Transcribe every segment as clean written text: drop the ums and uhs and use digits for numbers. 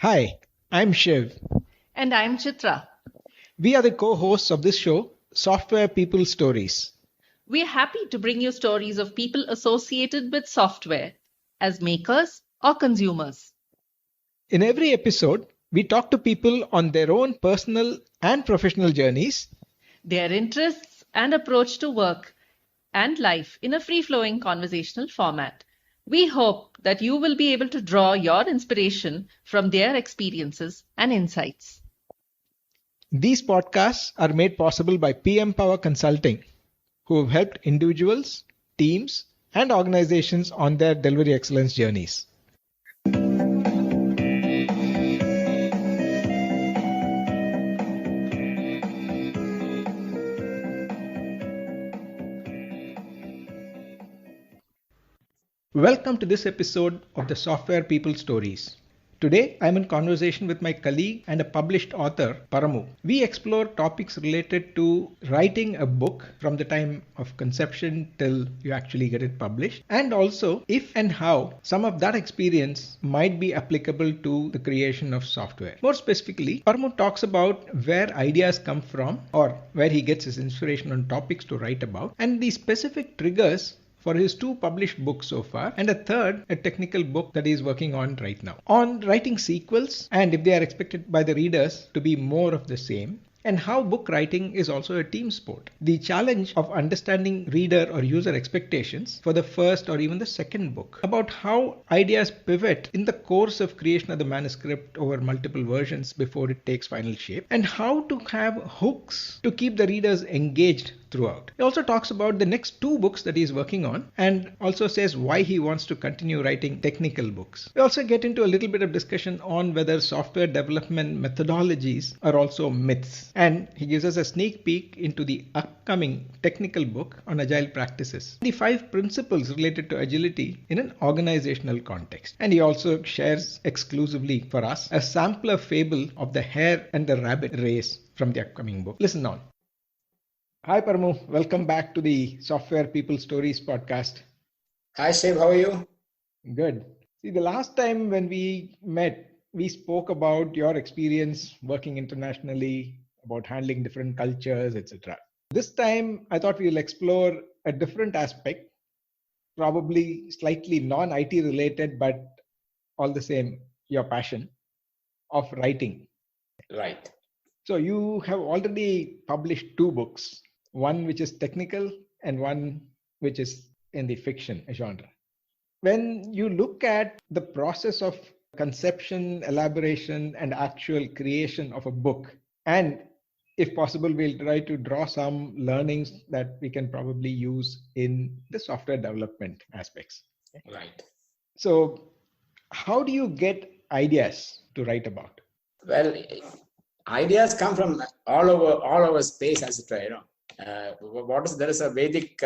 Hi, I'm Shiv. And I'm Chitra. We are the co-hosts of this show, Software People Stories. We're happy to bring you stories of people associated with software as makers or consumers. In every episode, we talk to people on their own personal and professional journeys, Their interests and approach to work and life in a free flowing conversational format. We hope that you will be able to draw your inspiration from their experiences and insights. These podcasts are made possible by PM Power Consulting, who have helped individuals, teams, and organizations on their delivery excellence journeys. Welcome to this episode of the Software People Stories. Today, I'm in conversation with my colleague and a published author, Paramu. We explore topics related to writing a book from the time of conception till you actually get it published, and also if and how some of that experience might be applicable to the creation of software. More specifically, Paramu talks about where ideas come from or where he gets his inspiration on topics to write about, and the specific triggers for his 2 published books so far, and a technical book that he is working on right now. On writing sequels, and if they are expected by the readers to be more of the same, and how book writing is also a team sport. The challenge of understanding reader or user expectations for the first or even the second book. About how ideas pivot in the course of creation of the manuscript over multiple versions before it takes final shape. And how to have hooks to keep the readers engaged throughout. He also talks about the next 2 books that he is working on and also says why he wants to continue writing technical books. We also get into a little bit of discussion on whether software development methodologies are also myths. And he gives us a sneak peek into the upcoming technical book on agile practices. The 5 principles related to agility in an organizational context. And he also shares exclusively for us a sampler fable of the hare and the rabbit race from the upcoming book. Listen on. Hi Paramu, welcome back to the Software People Stories podcast. Hi Shiv, how are you? Good. See, the last time when we met, we spoke about your experience working internationally, about handling different cultures, etc. This time, I thought we'll explore a different aspect, probably slightly non-IT related, but all the same, your passion of writing. Right. So you have already published 2 books, one which is technical and one which is in the fiction genre. When you look at the process of conception, elaboration, and actual creation of a book, and if possible, we'll try to draw some learnings that we can probably use in the software development aspects. Right. So, how do you get ideas to write about? Well, ideas come from all over space, as it were. There is a Vedic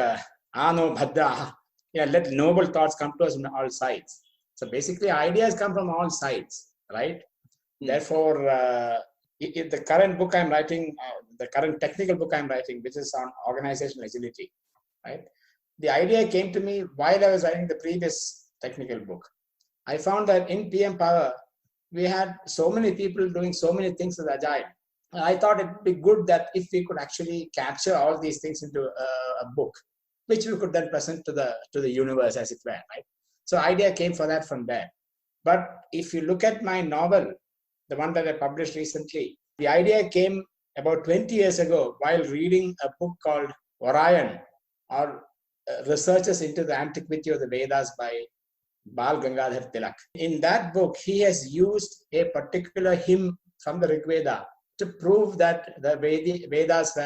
Ano Bhadra. Let noble thoughts come to us from all sides. So basically, ideas come from all sides, right? Therefore, in the current book I'm writing, the current technical book I'm writing, which is on organizational agility, right? The idea came to me while I was writing the previous technical book. I found that in PM Power, we had so many people doing so many things with Agile. I thought it would be good that if we could actually capture all these things into a book, which we could then present to the universe, as it were, right? So idea came for that from there. But if you look at my novel, the one that I published recently, the idea came about 20 years ago while reading a book called Orion, or Researches into the Antiquity of the Vedas by Bal Gangadhar Tilak. In that book, he has used a particular hymn from the Rig Veda to prove that the Vedas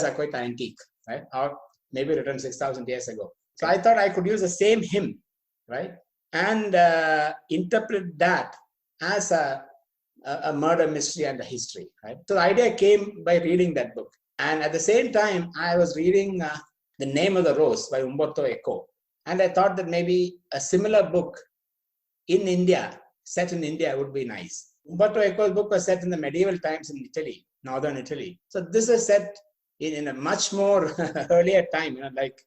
are quite antique, right? Or maybe written 6,000 years ago. So I thought I could use the same hymn, right? And interpret that as a murder mystery and a history, right? So the idea came by reading that book. And at the same time, I was reading The Name of the Rose by Umberto Eco. And I thought that maybe a similar book in India, set in India, would be nice. Umberto Eco's book was set in the medieval times in Italy, northern Italy. So this is set in a much more earlier time, like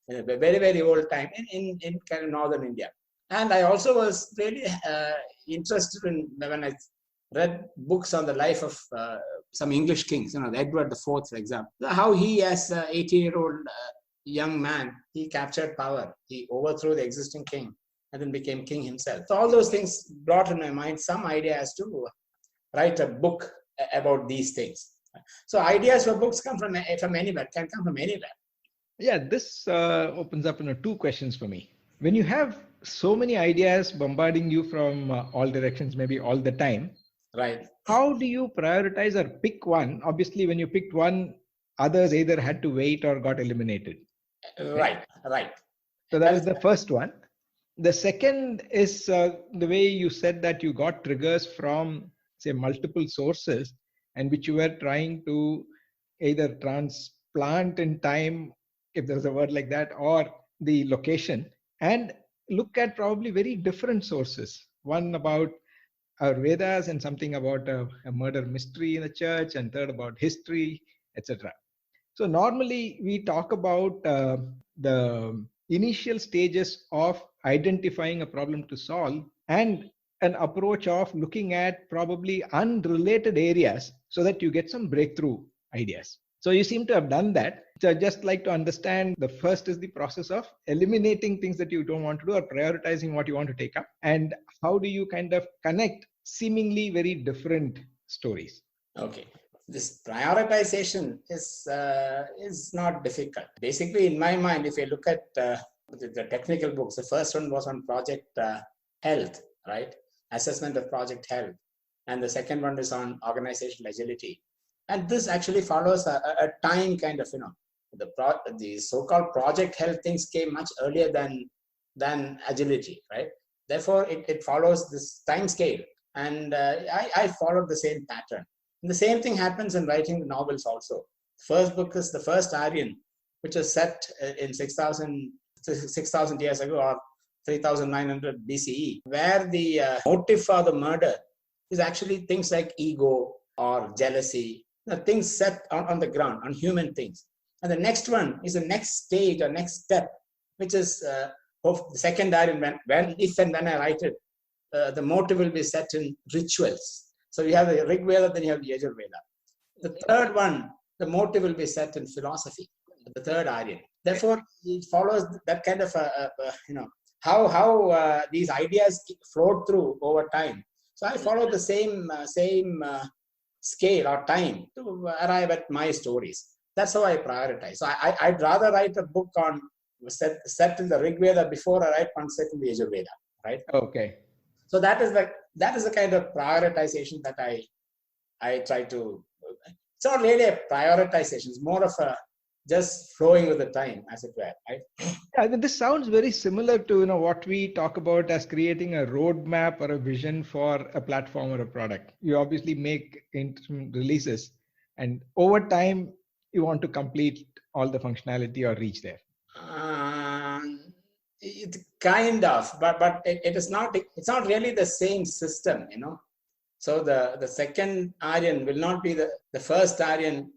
in a very, very old time in kind of northern India. And I also was really interested in when I read books on the life of some English kings, Edward IV, for example, how he, as an 18-year-old young man, he captured power. He overthrew the existing king and then became king himself. So all those things brought in my mind some idea as to write a book about these things. So ideas for books come from anywhere, can come from anywhere. Yeah, this opens up two questions for me. When you have so many ideas bombarding you from all directions, maybe all the time, right? How do you prioritize or pick one? Obviously, when you picked one, others either had to wait or got eliminated. Right. So that is the first one. The second is the way you said that you got triggers from, say, multiple sources, and which you were trying to either transplant in time, if there's a word like that, or the location, and look at probably very different sources. One about our Vedas, and something about a murder mystery in the church, and third about history, etc. So normally we talk about the initial stages of identifying a problem to solve, and an approach of looking at probably unrelated areas so that you get some breakthrough ideas. So you seem to have done that. So I'd just like to understand, the first is the process of eliminating things that you don't want to do or prioritizing what you want to take up. And how do you kind of connect seemingly very different stories? Okay. This prioritization is not difficult. Basically, in my mind, if you look at the technical books, the first one was on project health, right? Assessment of project health. And the second one is on organizational agility. And this actually follows a time kind of, the so-called project health things came much earlier than agility, right? Therefore, it follows this time scale. And I followed the same pattern. And the same thing happens in writing novels also. First book is the first Aryan, which is set in 6,000 years ago, or 3,900 BCE, where the motive for the murder is actually things like ego or jealousy, things set on the ground, on human things. And the next one is the next stage or next step, which is the second Aryan, if and when I write it, the motive will be set in rituals. So you have the Rig Veda, then you have the Yajur Veda. The third one, the motive will be set in philosophy, the third Aryan. Therefore, it follows that kind of, how these ideas float through over time. So I follow the same scale or time to arrive at my stories. That's how I prioritize. So I'd rather write a book on set in the Rig Veda before I write one set in the Yajur Veda, right? Okay. So that is the kind of prioritization that I try to. It's not really a prioritization. It's more of a just flowing with the time, as it were. Right? Yeah, this sounds very similar to what we talk about as creating a roadmap or a vision for a platform or a product. You obviously make releases, and over time you want to complete all the functionality or reach there. It kind of, but it is not. It's not really the same system, So the second Aryan will not be the first Aryan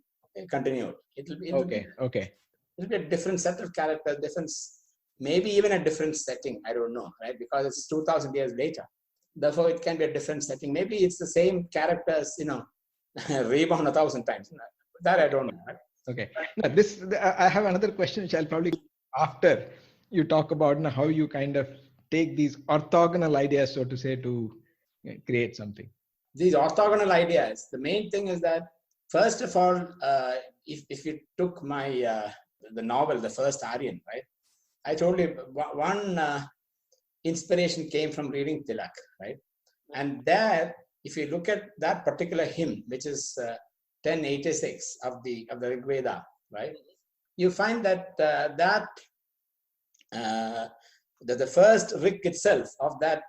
continued. It'll be okay. It'll be a different set of characters, maybe even a different setting. I don't know, right? Because it's 2,000 years later. Therefore, it can be a different setting. Maybe it's the same characters, reborn 1,000 times. That I don't know. Right? Okay. Now, I have another question, which I'll probably after you talk about how you kind of take these orthogonal ideas, so to say, to create something. These orthogonal ideas, the main thing is that, first of all, if you took my the novel, The First Aryan, right? I told you one inspiration came from reading Tilak, right? And there, if you look at that particular hymn, which is 1086 of the Rig Veda, right? You find that the first Rig itself of that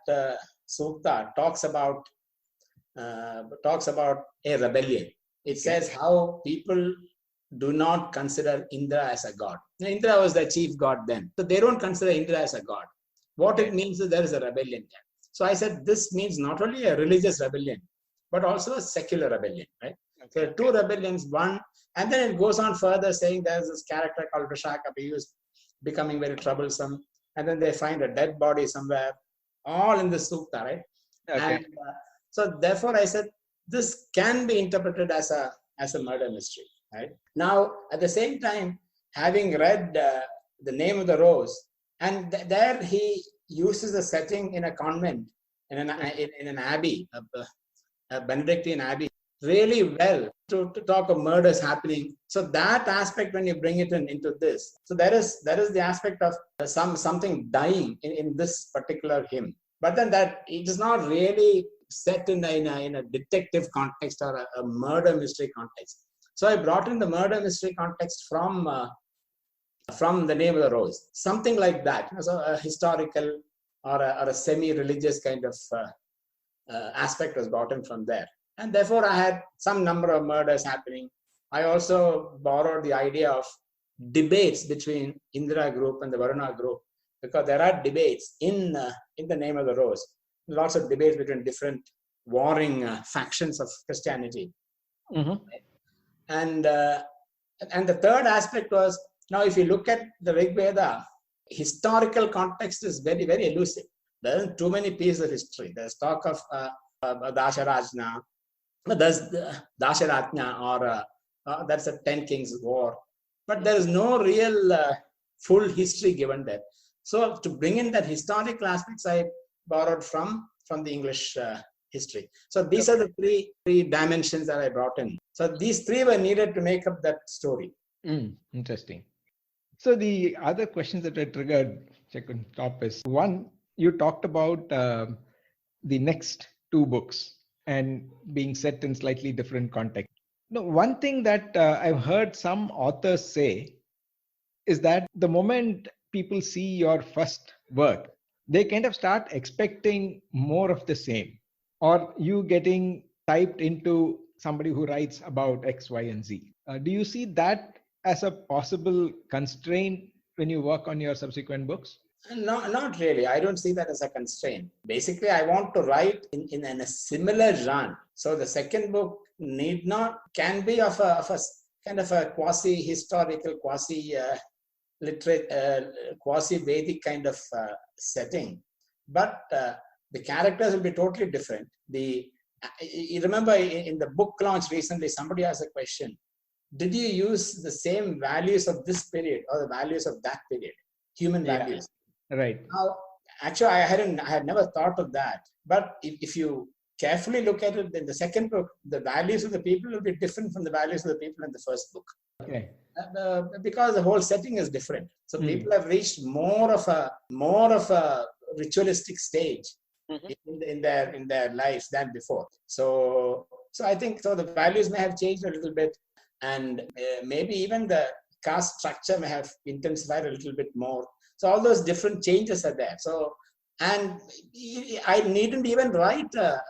sutta talks about a rebellion. It says how people do not consider Indra as a god. Now, Indra was the chief god then, so they don't consider Indra as a god. What it means is there is a rebellion there. So I said this means not only a religious rebellion, but also a secular rebellion, right? So there are two rebellions, one, and then it goes on further saying there's this character called Vishaka, who is becoming very troublesome, and then they find a dead body somewhere, all in the sukta, right? Okay. And so therefore I said, this can be interpreted as a murder mystery, right? Now, at the same time, having read The Name of the Rose, and there he uses the setting in a convent, in an abbey, a Benedictine abbey, really well to talk of murders happening. So that aspect, when you bring it into this, so there is the aspect of something dying in this particular hymn. But then that it is not really set in a detective context or a murder mystery context. So I brought in the murder mystery context from The Name of the Rose, something like that. So a historical or a semi-religious kind of aspect was brought in from there. And therefore, I had some number of murders happening. I also borrowed the idea of debates between Indra group and the Varuna group, because there are debates in The Name of the Rose. Lots of debates between different warring factions of Christianity. Mm-hmm. And the third aspect was, now if you look at the Rig Veda, historical context is very, very elusive. There aren't too many pieces of history. There's talk of Dasharajna, there's Dasharatna, or that's a 10 Kings War. But there is no real full history given there. So to bring in that historical aspects, I borrowed from the English history. So these are the three dimensions that I brought in. So these three were needed to make up that story. Interesting. So the other questions that I triggered, check on top, is one, you talked about the next two books and being set in slightly different context. Now, one thing that I've heard some authors say is that the moment people see your first work, they kind of start expecting more of the same, or you getting typed into somebody who writes about X, Y, and Z. Do you see that as a possible constraint when you work on your subsequent books? No, not really. I don't see that as a constraint. Basically, I want to write in a similar genre. So the second book can be of a kind of a quasi-historical, quasi-literate, quasi-Vedic kind of setting. But the characters will be totally different. You remember in the book launch recently, somebody asked a question: did you use the same values of this period or the values of that period? Human values. Right. Now, actually, I had never thought of that. But if you carefully look at it in the second book, the values of the people will be different from the values of the people in the first book. Okay. Because the whole setting is different. So people have reached more of a ritualistic stage in their lives than before. So I think the values may have changed a little bit, and maybe even the caste structure may have intensified a little bit more. So all those different changes are there. So, and I needn't even write a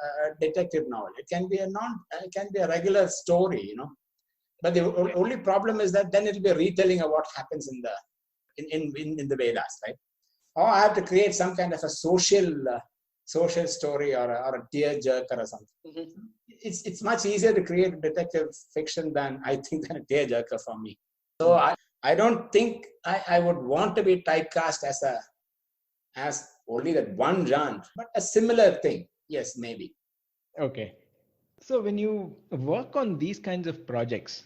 detective novel. It can be a regular story, you know. But the only problem is that then it'll be a retelling of what happens in the Vedas, right? Or I have to create some kind of a social story or a tearjerker or something. It's much easier to create detective fiction than a tearjerker for me. So I don't think I would want to be typecast as only that one genre, but a similar thing. Yes, maybe. Okay. So when you work on these kinds of projects,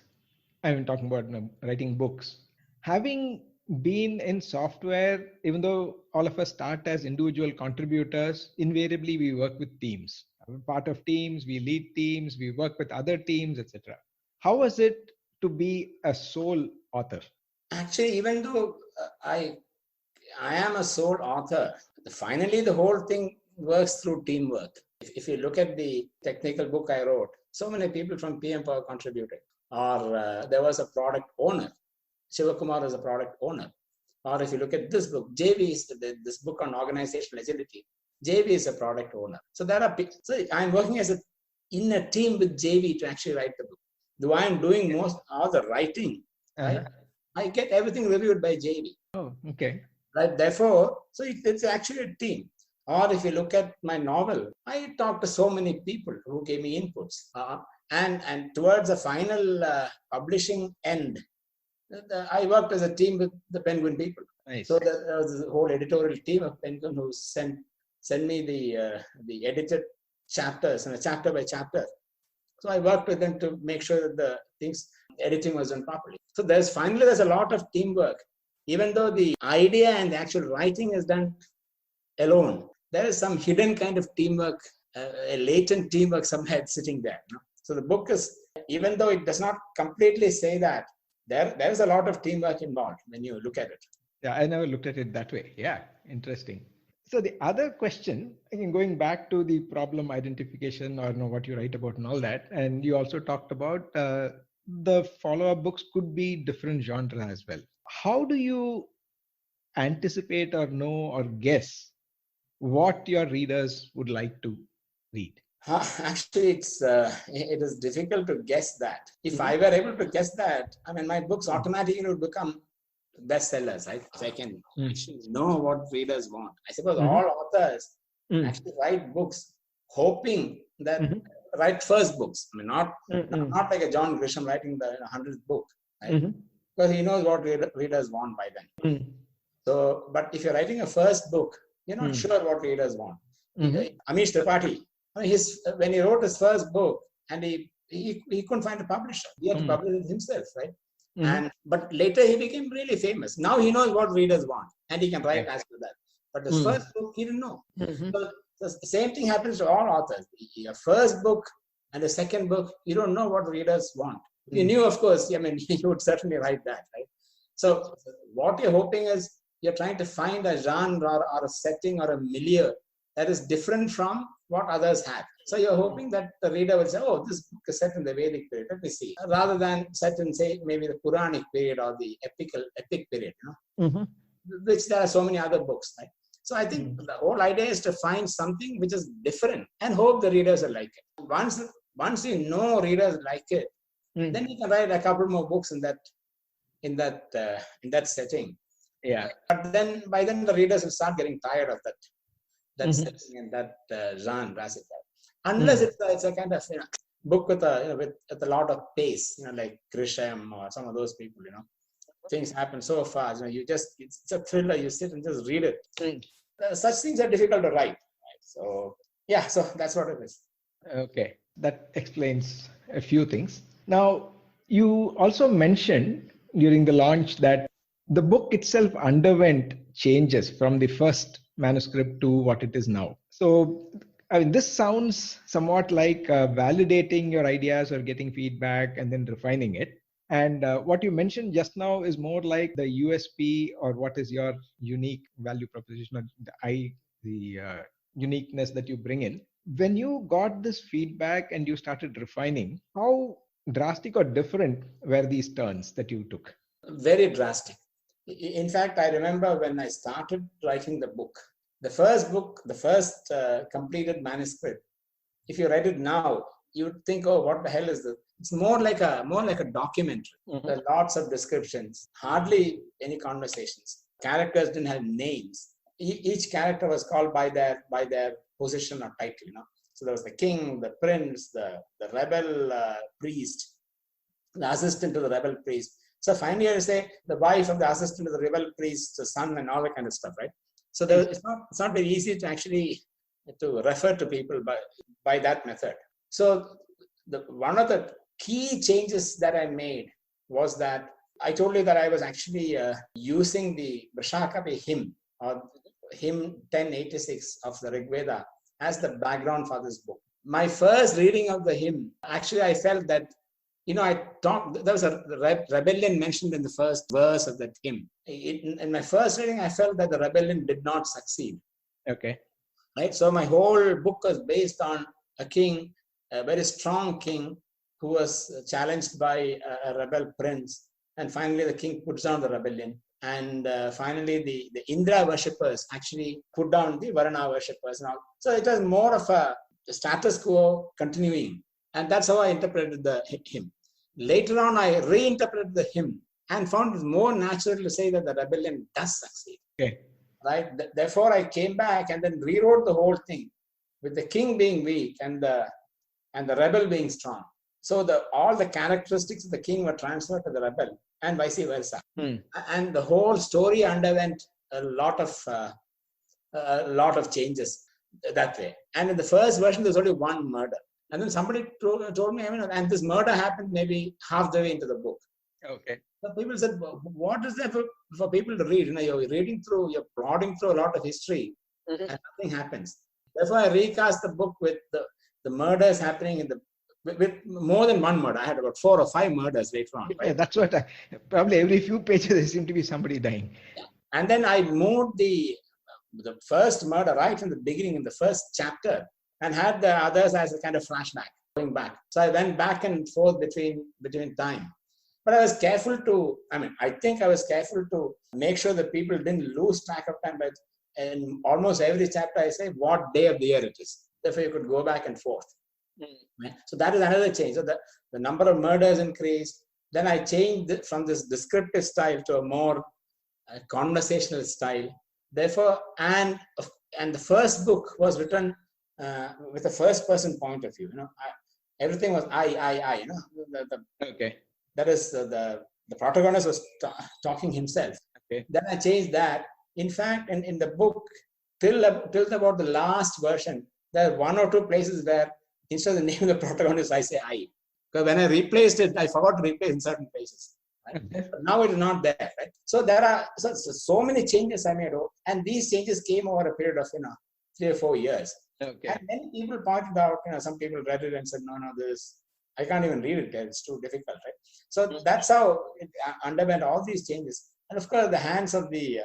I'm talking about writing books, having been in software, even though all of us start as individual contributors, invariably we work with teams. We're part of teams, we lead teams, we work with other teams, etc. How was it to be a sole author? Actually, even though I am a sole author, finally the whole thing works through teamwork. If you look at the technical book I wrote, so many people from PM Power contributed. Or there was a product owner. Sivakumar is a product owner. Or if you look at this book, JV is this book on organizational agility. JV is a product owner. So I'm working in a team with JV to actually write the book. Though I am doing all the writing, I get everything reviewed by JV. Oh, okay. Right. Therefore, so it's actually a team. Or if you look at my novel, I talked to so many people who gave me inputs. And towards the final publishing end, I worked as a team with the Penguin people. Nice. So there was a whole editorial team of Penguin who sent send me the edited chapters and chapter by chapter. So I worked with them to make sure that the things editing was done properly. So there's a lot of teamwork. Even though the idea and the actual writing is done alone, there is some hidden kind of teamwork, a latent teamwork somewhere sitting there. So the book is, even though it does not completely say that, there is a lot of teamwork involved when you look at it. Yeah, I never looked at it that way. Yeah, interesting. So the other question, again, going back to the problem identification or what you write about and all that, and you also talked about the follow-up books could be different genre as well. How do you anticipate or know or guess what your readers would like to read? Actually, it is difficult to guess that. If I were able to guess that, I mean, my books automatically would become bestsellers, right? So I can actually know what readers want. I suppose all authors actually write books hoping that write first books. I mean, not like a John Grisham writing the 100th book, right? Because he knows what readers want by then. So, but if you're writing a first book, you're not sure what readers want. Amish Tripathi, I mean, when he wrote his first book, and he couldn't find a publisher, he had to publish it himself, right? But later he became really famous. Now he knows what readers want, and he can write as to that. But his first book, he didn't know. So the same thing happens to all authors. Your first book and the second book, you don't know what readers want. If you knew, of course, I mean, you would certainly write that, right? So what you're hoping is you're trying to find a genre or a setting or a milieu that is different from what others have. So you're hoping that the reader will say, oh, this book is set in the Vedic period, let me see. Rather than set in, say, maybe the Puranic period or the epic period, which there are so many other books, right? So I think the whole idea is to find something which is different and hope the readers will like it. Once you know readers like it, then you can write a couple more books in that setting. Yeah. But then by then the readers will start getting tired of that setting and that genre, as it were. Unless it's a kind of book with a lot of pace, like Grisham or some of those people. Things happen so fast. It's a thriller. You sit and just read it. Such things are difficult to write. Right? So yeah, so that's what it is. Okay, that explains a few things. Now, you also mentioned during the launch that the book itself underwent changes from the first manuscript to what it is now. So, I mean, this sounds somewhat like validating your ideas or getting feedback and then refining it. And what you mentioned just now is more like the USP, or what is your unique value proposition, or the uniqueness that you bring in. When you got this feedback and you started refining, how drastic or different were these turns that you took? Very drastic. In fact, I remember when I started writing the book, the first completed manuscript, if you read it now, you'd think, oh, what the hell is this? It's more like a documentary. There are lots of descriptions, hardly any conversations. Characters didn't have names. Each character was called by their position or title. So there was the king, the prince, the rebel priest, the assistant to the rebel priest. So finally, I say the wife of the assistant to the rebel priest, the son, and all that kind of stuff, right? So it's not very easy to actually to refer to people by that method. So one of the key changes that I made was that I told you that I was actually using the Vrishakavi hymn, or hymn 1086 of the Rig Veda, as the background for this book. My first reading of the hymn, actually I felt that, there was a rebellion mentioned in the first verse of that hymn. In my first reading, I felt that the rebellion did not succeed. Okay. Right. So my whole book was based on a king, a very strong king, who was challenged by a rebel prince. And finally, the king puts down the rebellion. And finally, the Indra worshippers actually put down the Varuna worshippers. So it was more of a status quo continuing. And that's how I interpreted the hymn. Later on, I reinterpreted the hymn and found it more natural to say that the rebellion does succeed. Okay. Right? Therefore, I came back and then rewrote the whole thing with the king being weak and the rebel being strong. So all the characteristics of the king were transferred to the rebel and vice versa. And the whole story underwent a lot of changes. that way. And in the first version, there's only one murder. And then somebody told me, and this murder happened maybe half the way into the book. Okay. So people said, well, what is there for people to read? You're reading through, you're plodding through a lot of history, and nothing happens. Therefore, I recast the book with the murders happening with more than one murder. I had about 4 or 5 murders later on. Right? Yeah, that's what probably every few pages there seem to be somebody dying. Yeah. And then I moved the first murder right from the beginning in the first chapter, and had the others as a kind of flashback going back. So I went back and forth between time. But I was careful to, I think I was careful to make sure that people didn't lose track of time. But in almost every chapter, I say what day of the year it is. Therefore, you could go back and forth. Right? So that is another change. So the number of murders increased. Then I changed from this descriptive style to a more conversational style. Therefore, and the first book was written with a first-person point of view. Everything was I. Okay. That is the protagonist was talking himself. Okay. Then I changed that. In fact, in the book, till about the last version, there are 1 or 2 places where instead of the name of the protagonist, I say I. Because when I replaced it, I forgot to replace in certain places. Right? But now it is not there. Right? So there are so many changes I made, and these changes came over a period of 3 or 4 years. Okay. And many people pointed out, some people read it and said, no, I can't even read it. It's too difficult, right? So that's how it underwent all these changes. And of course, the hands of the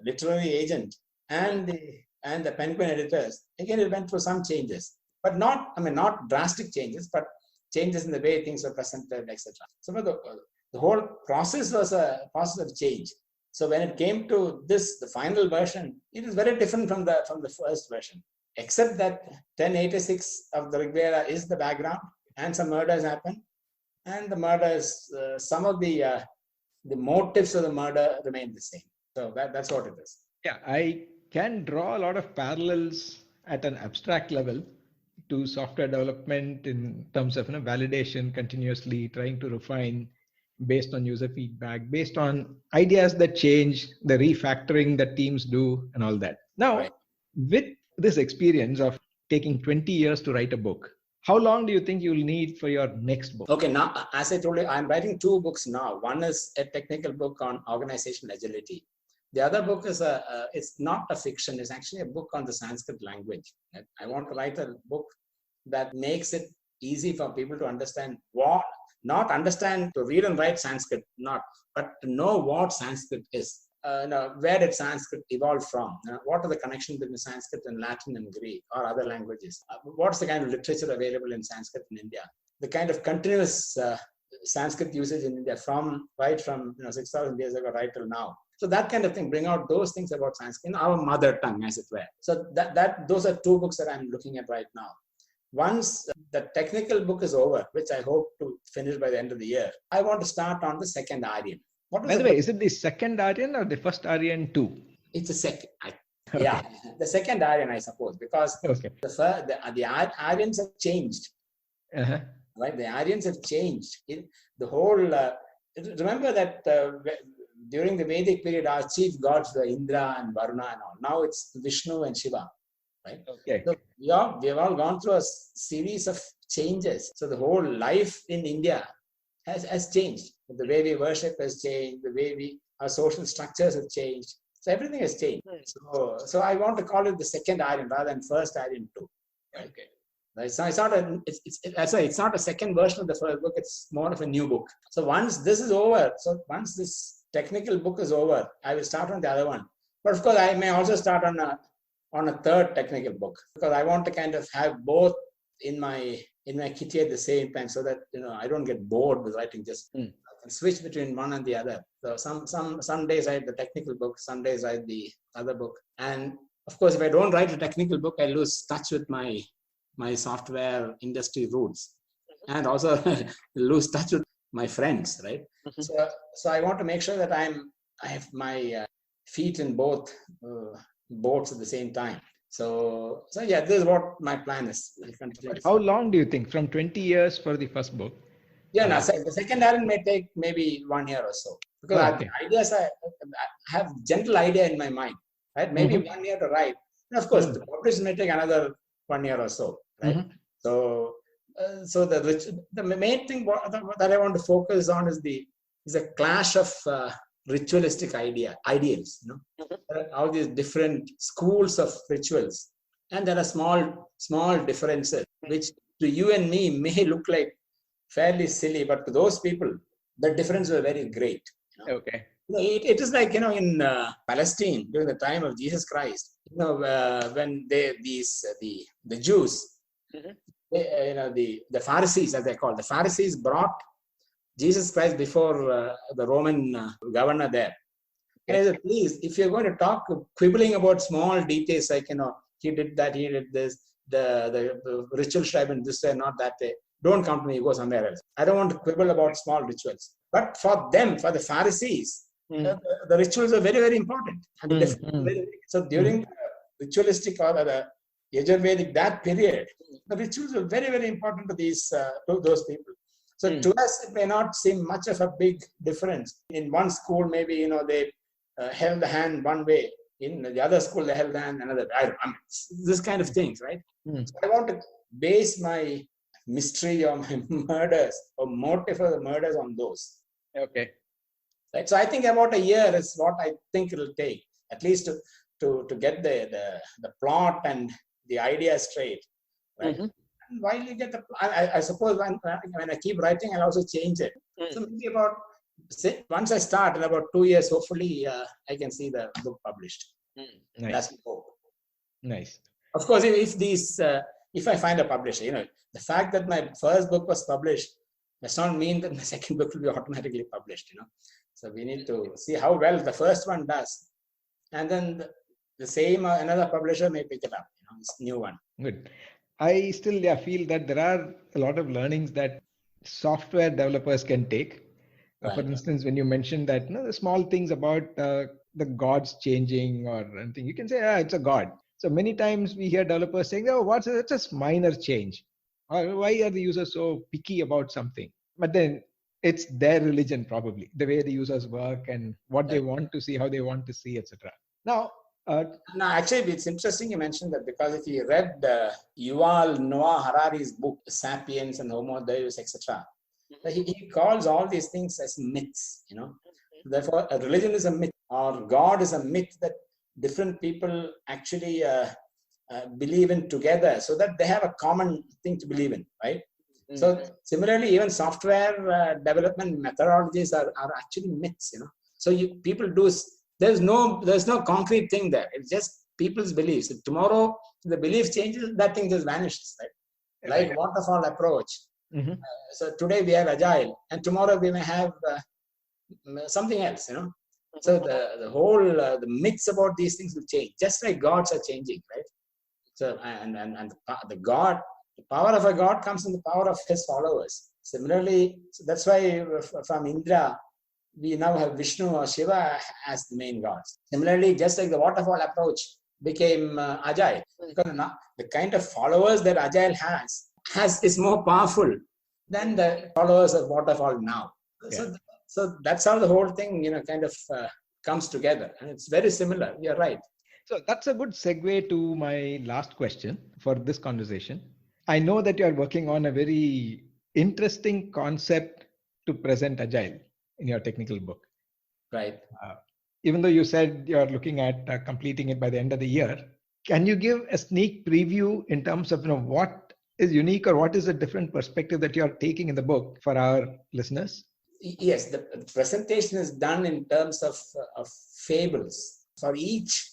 literary agent and the Penguin editors, again, it went through some changes, but not drastic changes, but changes in the way things were presented, etc. So the whole process was a process of change. So when it came to the final version, it is very different from the first version, except that 1086 of the Rig Veda is the background, and some murders happen, and the murders, some of the motives of the murder remain the same. So that's what it is. Yeah, I can draw a lot of parallels at an abstract level to software development in terms of validation, continuously trying to refine based on user feedback, based on ideas that change, the refactoring that teams do, and all that. Now, Right. With this experience of taking 20 years to write a book, how long do you think you'll need for your next book? Okay, now, as I told you, I'm writing 2 books now. One is a technical book on organizational agility. The other book is it's not a fiction, it's actually a book on the Sanskrit language. I want to write a book that makes it easy for people to understand not understand to read and write Sanskrit, but to know what Sanskrit is. Where did Sanskrit evolve from? What are the connections between Sanskrit and Latin and Greek or other languages? What's the kind of literature available in Sanskrit in India? The kind of continuous Sanskrit usage in India right from 6,000 years ago right till now. So that kind of thing, bring out those things about Sanskrit, our mother tongue, as it were. So those are 2 books that I'm looking at right now. Once the technical book is over, which I hope to finish by the end of the year, I want to start on the second Aryan. By the way, is it the second Aryan or the first Aryan too? It's the second. Yeah, the second Aryan, I suppose, because the Aryans have changed. Uh-huh. Right, the Aryans have changed. The whole. Remember that during the Vedic period, our chief gods were Indra and Varuna and all. Now it's Vishnu and Shiva. Right. Okay. So we have all gone through a series of changes. So the whole life in India has changed. The way we worship has changed. The way our social structures have changed. So everything has changed. So I want to call it the second Aryan rather than first Aryan too. Right? Okay. Right. So it's not a second version of the first book. It's more of a new book. So once this is over, once this technical book is over, I will start on the other one. But of course, I may also start on a third technical book, because I want to kind of have both in my kitty at the same time, so that I don't get bored with writing. Just I can switch between one and the other. So some days I write the technical book, some days I write the other book. And of course, if I don't write a technical book, I lose touch with my software industry roots, and also lose touch with my friends, right? So I want to make sure that I have my feet in both boats at the same time. So yeah, this is what my plan is. How long do you think? From 20 years for the first book? Yeah, the second Aryan may take maybe 1 year or so, because ideas I have general idea in my mind, right? Maybe 1 year to write, And of course, the publish may take another 1 year or so, right? So, the main thing that I want to focus on is a clash of ritualistic ideals. There are all these different schools of rituals, and there are small differences which to you and me may look like fairly silly, but to those people, the difference was very great. Okay. It is like, in Palestine during the time of Jesus Christ, when the Jews, the Pharisees, as they call, the Pharisees brought Jesus Christ before the Roman governor there. And I said, please, if you're going to talk quibbling about small details, like, he did that, he did this, the ritual should have been this way, not that way. Don't come to me, go somewhere else. I don't want to quibble about small rituals. But for them, for the Pharisees, the rituals are very, very important. And so during the ritualistic or the Yajurvedic, that period, the rituals are very, very important to those people. So to us, it may not seem much of a big difference. In one school, maybe, they held the hand one way. In the other school, they held the hand another way. This kind of things, right? So I want to base my mystery or my murders or motive for the murders on those. Okay. Right. So I think about a year is what I think it will take, at least to get the plot and the idea straight. Right. And while you get I suppose when I keep writing, I'll also change it. So maybe once I start, in about 2 years, hopefully I can see the book published. Nice. That's the hope. Nice. Of course, if I find a publisher, the fact that my first book was published does not mean that my second book will be automatically published. So we need to see how well the first one does, and then the same another publisher may pick it up. This new one. Good. I still feel that there are a lot of learnings that software developers can take. For instance, when you mentioned that the small things about the gods changing or anything, you can say, it's a god. So many times we hear developers saying, it's a minor change. Or why are the users so picky about something? But then it's their religion, probably, the way the users work and what they want to see, how they want to see, etc. Now, actually, it's interesting you mentioned that, because if you read Yuval Noah Harari's book, Sapiens and Homo Deus, etc., he calls all these things as myths. Therefore, a religion is a myth, or God is a myth that different people actually believe in together, so that they have a common thing to believe in, right? So similarly, even software development methodologies are actually myths. So people do. There's no concrete thing there. It's just people's beliefs. If tomorrow the belief changes, that thing just vanishes, right? Like waterfall approach. So today we have agile, and tomorrow we may have something else. So the whole the myths about these things will change, just like gods are changing, right? So and the power of a god comes from the power of his followers. Similarly, so that's why from Indra we now have Vishnu or Shiva as the main gods. Similarly, just like the waterfall approach became agile, because the kind of followers that agile is more powerful than the followers of waterfall now. So that's how the whole thing kind of comes together, and it's very similar. You're right. So that's a good segue to my last question for this conversation. I know that you are working on a very interesting concept to present agile in your technical book. Right. Even though you said you're looking at completing it by the end of the year, can you give a sneak preview in terms of what is unique or what is a different perspective that you're taking in the book for our listeners? Yes, the presentation is done in terms of fables for each.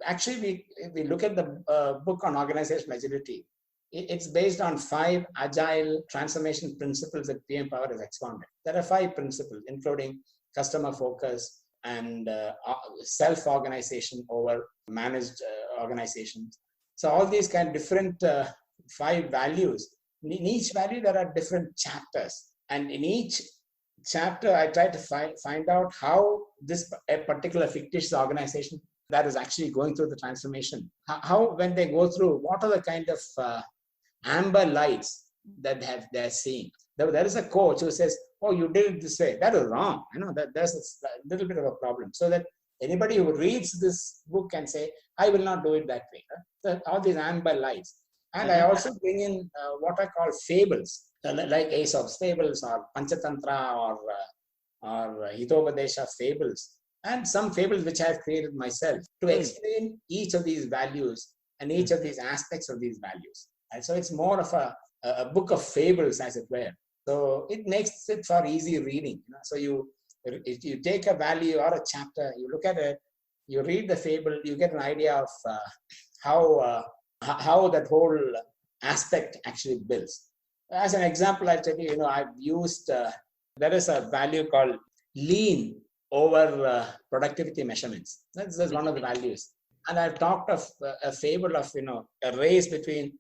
Actually, we look at the book on organizational agility. It's based on 5 agile transformation principles that PM Power has expounded. There are 5 principles, including customer focus and self-organization over managed organizations. So all these kind of different 5 values. In each value, there are different chapters. And in each chapter, I try to find out how a particular fictitious organization that is actually going through the transformation, how when they go through, what are the kind of amber lights that they're seeing. There is a coach who says, "Oh, you did it this way. That is wrong. That there's a little bit of a problem." So that Anybody who reads this book can say, I will not do it that way. So all these amber lights. And I also bring in what I call fables, like Aesop's fables or Panchatantra or Hitopadesha fables, and some fables which I have created myself to explain each of these values and each of these aspects of these values. And so it's more of a book of fables, as it were. So it makes it for easy reading. So if you take a value or a chapter, you look at it, you read the fable, you get an idea of how that whole aspect actually builds. As an example, I'll tell you, I've used, there is a value called lean over productivity measurements. That's one of the values. And I've talked of a fable of, a race between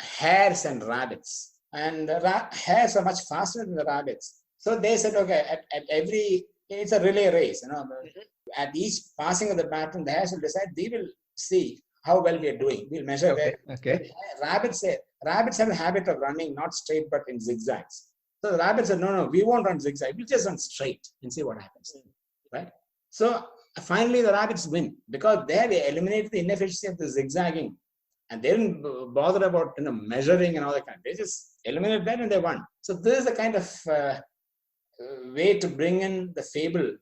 hares and rabbits. And hares are much faster than the rabbits. So they said, okay, it's a relay race. At each passing of the baton, the hares will decide, we will see how well we are doing. We'll measure that. Okay. Rabbits have a habit of running not straight, but in zigzags. So the rabbit said, no, we won't run zigzag. We'll just run straight and see what happens. Right? So finally, the rabbits win because there they eliminated the inefficiency of the zigzagging. And they didn't bother about measuring and all that kind. They just eliminated that and they won. So this is the kind of way to bring in the fable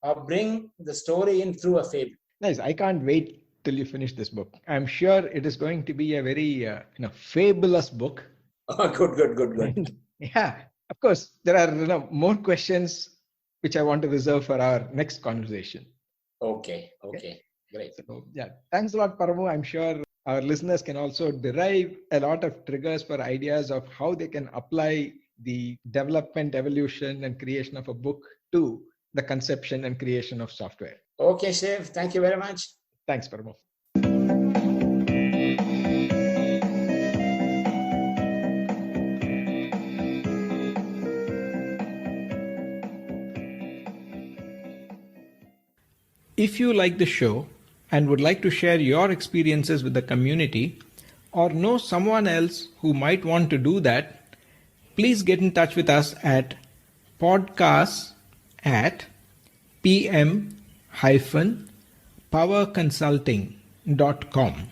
or bring the story in through a fable. Nice. I can't wait till you finish this book. I'm sure it is going to be a very fabulous book. Oh, good. Yeah, of course, there are more questions which I want to reserve for our next conversation. Okay, great. So, yeah, thanks a lot, Paramu. I'm sure our listeners can also derive a lot of triggers for ideas of how they can apply the development, evolution, and creation of a book to the conception and creation of software. Okay, Shiv. Thank you very much. Thanks, Paramu. If you like the show and would like to share your experiences with the community or know someone else who might want to do that, please get in touch with us at podcast@pm-powerconsulting.com.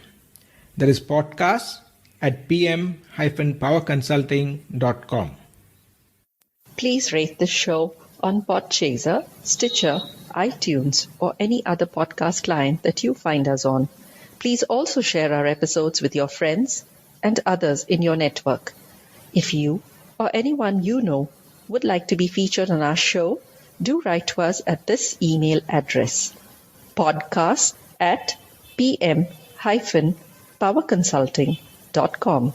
That is podcast@pm-powerconsulting.com. Please rate the show on Podchaser, Stitcher, iTunes, or any other podcast client that you find us on. Please also share our episodes with your friends and others in your network. If you or anyone you know would like to be featured on our show, do write to us at this email address: podcast@pm-powerconsulting.com.